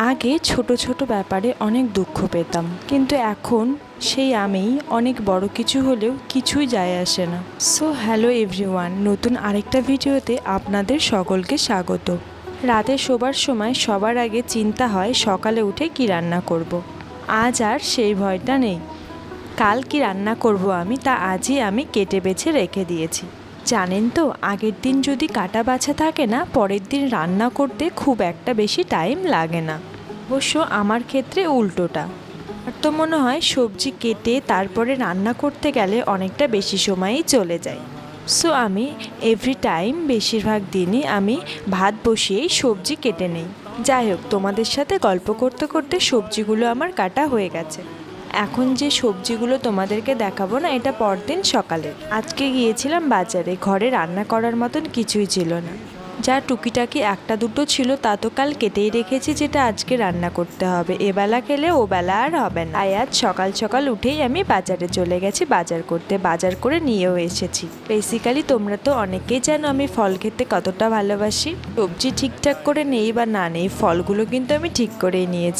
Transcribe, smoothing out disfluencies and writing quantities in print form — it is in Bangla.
আগে ছোট ছোট ব্যাপারে অনেক দুঃখ পেতাম, কিন্তু এখন সেই আমিই অনেক বড় কিছু হলেও কিছুই যায় আসে না। সো হ্যালো এভরিওয়ান, নতুন আরেকটা ভিডিওতে আপনাদের সকলকে স্বাগত। রাতে শোবার সময় সবার আগে চিন্তা হয় সকালে উঠে কি রান্না করব। আজ আর সেই ভয়টা নেই। কাল কি রান্না করব আমি তা আজই আমি কেটে বেছে রেখে দিয়েছি। জানেন তো, আগের দিন যদি কাটা বাছা থাকে না, পরের দিন রান্না করতে খুব একটা বেশি টাইম লাগে না। অবশ্য আমার ক্ষেত্রে উল্টোটা। আর তো মনে হয় সবজি কেটে তারপরে রান্না করতে গেলে অনেকটা বেশি সময়ই চলে যায়। সো আমি এভরি টাইম বেশিরভাগ দিনই আমি ভাত বসিয়েই সবজি কেটে নেই। যাই হোক, তোমাদের সাথে গল্প করতে করতে সবজিগুলো আমার কাটা হয়ে গেছে। এখন যে সবজিগুলো তোমাদেরকে দেখাবো না, এটা পরদিন সকালে। আজকে গিয়েছিলাম বাজারে, ঘরে রান্না করার মতন কিছুই ছিল না। যা টুকিটাকি একটা দুটো ছিল তা তো কাল কেটেই রেখেছি, যেটা আজকে রান্না করতে হবে। এবেলা খেলে ও বেলা আর হবে না। তাই আজ সকাল সকাল উঠেই আমি বাজারে চলে গেছি বাজার করতে। বাজার করে নিয়েও এসেছি। বেসিক্যালি তোমরা তো অনেকেই জানো আমি ফল খেতে কতটা ভালোবাসি। সবজি ঠিকঠাক করে নেই বা না নেই, ফলগুলো কিন্তু আমি ঠিক করেই নিয়েছি।